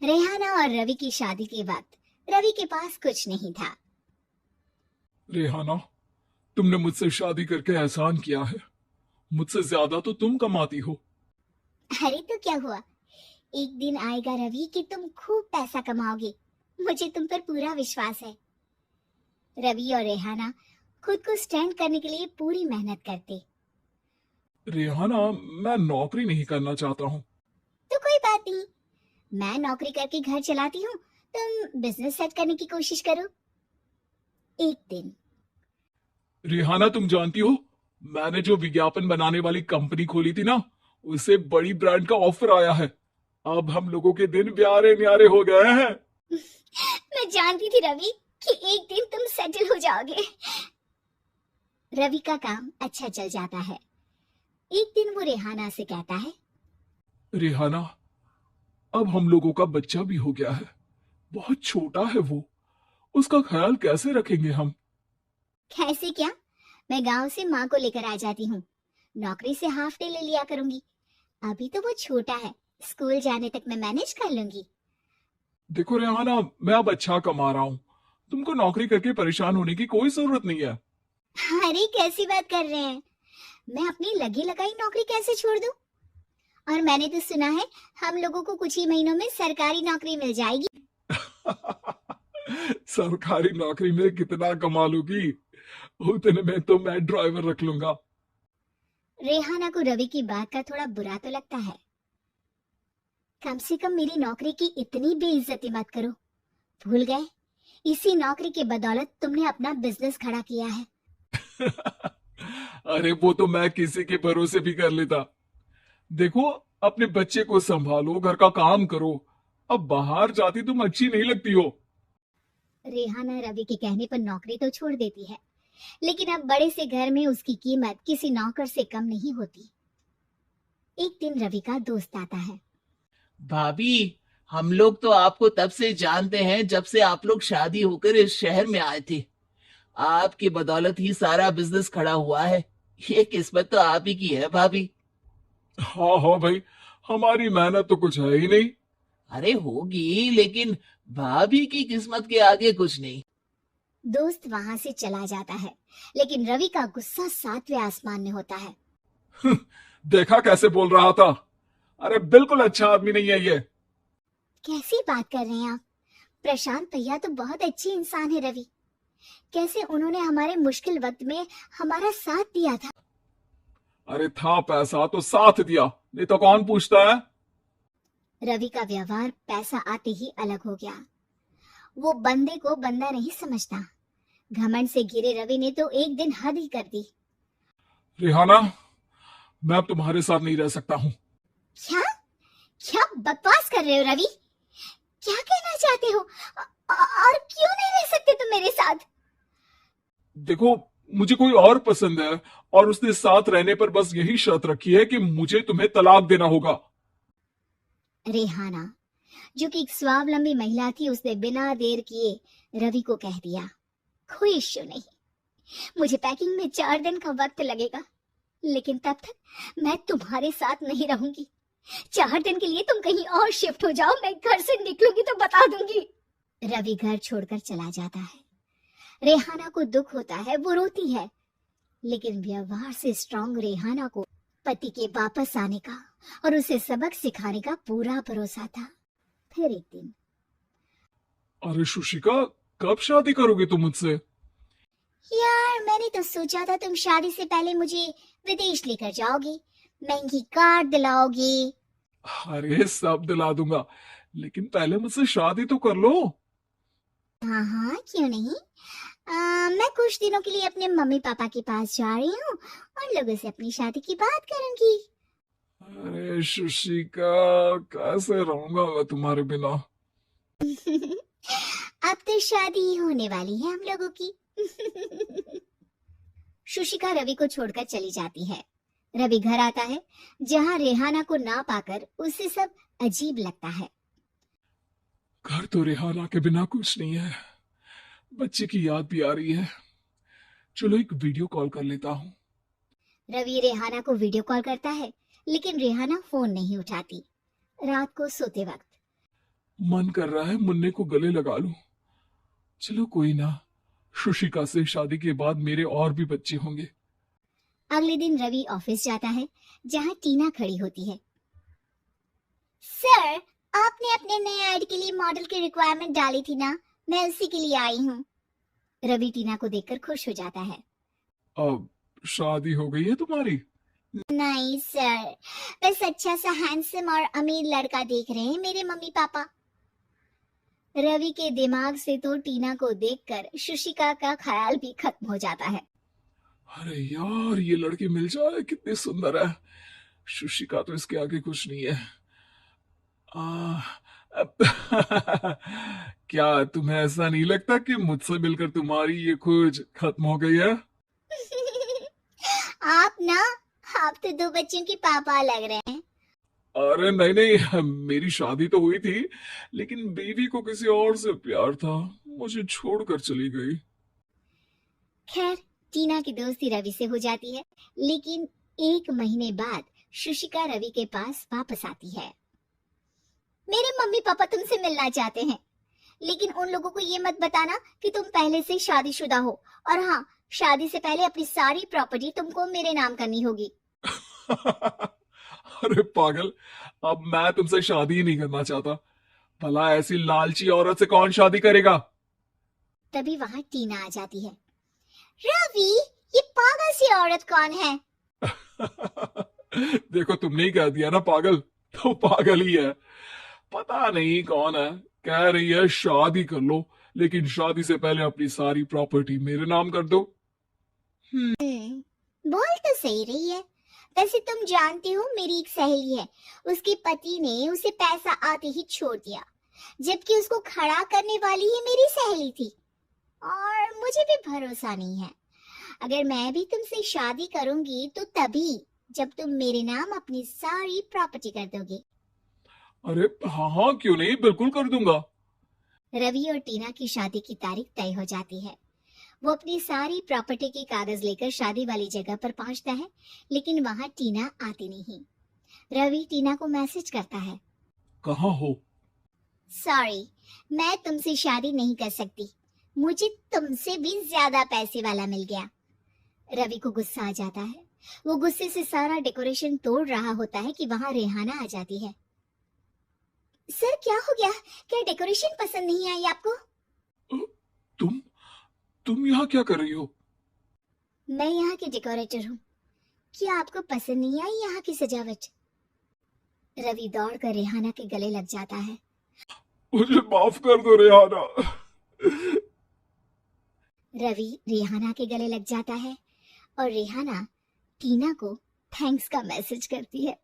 रेहाना और रवि की शादी के वक्त रवि के पास कुछ नहीं था। रेहाना, तुमने मुझसे शादी करके एहसान किया है। मुझसे ज्यादा तो तुम कमाती हो। अरे तो क्या हुआ, एक दिन आएगा रवि कि तुम खूब पैसा कमाओगे। मुझे तुम पर पूरा विश्वास है। रवि और रेहाना खुद को स्टैंड करने के लिए पूरी मेहनत करते। रेहाना, मैं नौकरी नहीं करना चाहता हूँ। तो कोई बात नहीं, मैं नौकरी करके घर चलाती हूँ, तुम बिजनेस सेट करने की कोशिश करो। एक दिन रेहाना, तुम जानती हो, मैंने जो विज्ञापन बनाने वाली कंपनी खोली थी ना, उसे बड़ी ब्रांड का ऑफर आया है। अब हम लोगों के दिन प्यारे न्यारे हो गए हैं। मैं जानती थी रवि कि एक दिन तुम सेटल हो जाओगे। रवि का काम अच्छा चल जाता है। एक दिन वो रेहाना से कहता है, रेहाना, अब हम लोगों का बच्चा भी हो गया है। बहुत छोटा है वो। उसका ख्याल कैसे रखेंगे हम? कैसे क्या, मैं गांव से माँ को लेकर आ जाती हूँ। नौकरी से हाफ डे ले लिया करूंगी। अभी तो वो छोटा है, स्कूल जाने तक मैं मैनेज कर लूंगी। देखो रेहाना, मैं अब अच्छा कमा रहा हूँ। तुमको नौकरी करके परेशान होने की कोई जरूरत नहीं है। अरे कैसी बात कर रहे हैं, मैं अपनी लगी लगाई नौकरी कैसे छोड़ दूं? और मैंने तो सुना है हम लोगों को कुछ ही महीनों में सरकारी नौकरी मिल जाएगी। सरकारी नौकरी में कितना कमा लूंगी? उतने में तो मैं ड्राइवर रख लूंगा। रेहाना को रवि की बात का थोड़ा बुरा तो लगता है। कम से कम मेरी नौकरी की इतनी बेइज्जती मत करो। भूल गए, इसी नौकरी के बदौलत तुमने अपना बिजनेस खड़ा किया है। अरे वो तो मैं किसी के भरोसे भी कर लेता। देखो, अपने बच्चे को संभालो, घर का काम करो। अब बाहर जाती तुम अच्छी नहीं लगती हो। रेहाना रवि के कहने पर नौकरी तो छोड़ देती है, लेकिन अब बड़े से घर में उसकी कीमत किसी नौकर से कम नहीं होती। एक दिन रवि का दोस्त आता है। भाभी, हम लोग तो आपको तब से जानते हैं जब से आप लोग शादी होकर इस शहर में आए थे। आपकी बदौलत ही सारा बिजनेस खड़ा हुआ है। ये किस्मत तो आप ही की है भाभी। हाँ हाँ भाई, हमारी मेहनत तो कुछ है ही नहीं। अरे होगी, लेकिन भाभी की किस्मत के आगे कुछ नहीं। दोस्त वहां से चला जाता है, लेकिन रवि का गुस्सा सातवें आसमान में होता है। देखा कैसे बोल रहा था। अरे बिल्कुल अच्छा आदमी नहीं है ये। कैसी बात कर रहे हैं आप? प्रशांत भैया तो बहुत अच्छे इंसान है रवि। कैसे उन्होंने हमारे मुश्किल वक्त में हमारा साथ दिया था। अरे था पैसा तो साथ दिया, नहीं तो कौन पूछता है। रवि का व्यवहार पैसा आते ही अलग हो गया। वो बंदे को बंदा नहीं समझता। घमंड से घिरे रवि ने तो एक दिन हद ही कर दी। रिहाना, मैं अब तुम्हारे साथ नहीं रह सकता हूँ। क्या क्या बकवास कर रहे हो रवि? क्या कहना चाहते हो? और क्यों नहीं रह सकते तुम मेरे साथ? देखो, मुझे कोई और पसंद है, और उसने साथ रहने पर बस यही शर्त रखी है कि मुझे तुम्हें तलाक देना होगा। रेहाना, जो कि एक स्वावलंबी महिला थी, उसने बिना देर किए रवि को कह दिया, कोई इश्यू नहीं, मुझे पैकिंग में 4 दिन का वक्त लगेगा, लेकिन तब तक मैं तुम्हारे साथ नहीं रहूंगी। 4 दिन के लिए तुम कहीं और शिफ्ट हो जाओ, मैं घर से निकलूंगी तो बता दूंगी। रवि घर छोड़कर चला जाता है। रेहाना को दुख होता है, वो रोती है, लेकिन व्यवहार से स्ट्रांग रेहाना को पति के वापस आने का और उसे सबक सिखाने का पूरा भरोसा था। फिर एक दिन, अरे शुशिका, कब शादी करोगे तुम मुझसे? यार मैंने तो सोचा था तुम शादी से पहले मुझे विदेश लेकर जाओगे, महंगी कार दिलाओगे। अरे सब दिला दूंगा, लेकिन पहले मुझसे शादी तो कर लो। हाँ हाँ, क्यों नहीं। मैं कुछ दिनों के लिए अपने मम्मी पापा के पास जा रही हूँ और लोगों से अपनी शादी की बात करूंगी। अरे शुशिका, कैसे रहूंगा मैं तुम्हारे बिना? अब तो शादी होने वाली है हम लोगों की। शुशिका रवि को छोड़कर चली जाती है। रवि घर आता है, जहाँ रेहाना को ना पाकर उसे सब अजीब लगता है। घर तो रेहाना के बिना कुछ नहीं है। बच्चे की याद भी आ रही है। चलो एक वीडियो कॉल कर लेता हूँ। रवि रेहाना को वीडियो कॉल करता है, लेकिन रेहाना फोन नहीं उठाती। रात को सोते वक्त, मन कर रहा है मुन्ने को गले लगा लूं। चलो कोई ना, शुशिका से शादी के बाद मेरे और भी बच्चे होंगे। अगले दिन रवि ऑफिस जाता है जहाँ टीना खड़ी होती है। सर, आपने अपने नए ऐड के लिए मॉडल की रिक्वायरमेंट डाली थी ना, मैं उसी के लिए आई हूँ। रवि टीना को देखकर खुश हो जाता है। अब शादी हो गई है तुम्हारी? नहीं सर, बस अच्छा सा हैंडसम और अमीर लड़का देख रहे हैं मेरे मम्मी पापा। रवि के दिमाग से तो टीना को देखकर शुशिका का ख्याल भी खत्म हो जाता है। अरे यार, ये लड़की मिल जाए कितनी सुंदर है। शुशिका तो इसके आगे कुछ नहीं है। आ, क्या तुम्हें ऐसा नहीं लगता कि मुझसे मिलकर तुम्हारी ये खोज खत्म हो गई है? आप ना, आप तो 2 बच्चों के पापा लग रहे हैं। अरे नहीं नहीं, मेरी शादी तो हुई थी, लेकिन बीवी को किसी और से प्यार था, मुझे छोड़कर चली गई। खैर, टीना की दोस्ती रवि से हो जाती है, लेकिन 1 महीने बाद शुशिका रवि के पास वापस आती है। मेरे मम्मी पापा तुमसे मिलना चाहते हैं, लेकिन उन लोगों को ये मत बताना कि तुम पहले से शादीशुदा हो, और हाँ, शादी से पहले अपनी सारी प्रॉपर्टी तुमको मेरे नाम करनी होगी। अरे पागल, अब मैं तुमसे शादी ही नहीं करना चाहता। भला ऐसी लालची औरत से कौन शादी करेगा? तभी वहां टीना आ जाती है। रवि, ये पागल सी औरत कौन है? देखो, तुमने ही कह दिया ना पागल, तो पागल ही है। पता नहीं कौन है, कह रही है शादी कर लो, लेकिन शादी से पहले अपनी सारी प्रॉपर्टी मेरे नाम कर दो। बोल तो सही रही है। वैसे तुम जानती हो, मेरी एक सहेली है, उसके पति ने उसे पैसा आते ही छोड़ दिया, जबकि उसको खड़ा करने वाली ही मेरी सहेली थी। और मुझे भी भरोसा नहीं है। अगर मैं भी तुमसे शादी करूंगी तो तभी जब तुम मेरे नाम अपनी सारी प्रॉपर्टी कर दोगे। अरे हाँ हाँ, क्यों नहीं, बिल्कुल कर दूंगा। रवि और टीना की शादी की तारीख तय हो जाती है। वो अपनी सारी प्रॉपर्टी के कागज लेकर शादी वाली जगह पर पहुंचता है, लेकिन वहां टीना आती नहीं। रवि टीना को मैसेज करता है। कहाँ हो? सॉरी, मैं तुमसे शादी नहीं कर सकती, मुझे तुमसे भी ज्यादा पैसे वाला मिल गया। रवि को गुस्सा आ जाता है। वो गुस्से से सारा डेकोरेशन तोड़ रहा होता है कि वहां रेहाना आ जाती है। सर, क्या हो गया? क्या डेकोरेशन पसंद नहीं आई आपको? तुम यहाँ क्या कर रही हो? मैं यहाँ की डेकोरेटर हूँ। क्या आपको पसंद नहीं आई यहाँ की सजावट? रवि दौड़कर रेहाना के गले लग जाता है। मुझे माफ कर दो रेहाना। रवि रेहाना के गले लग जाता है और रेहाना टीना को थैंक्स का मैसेज करती है।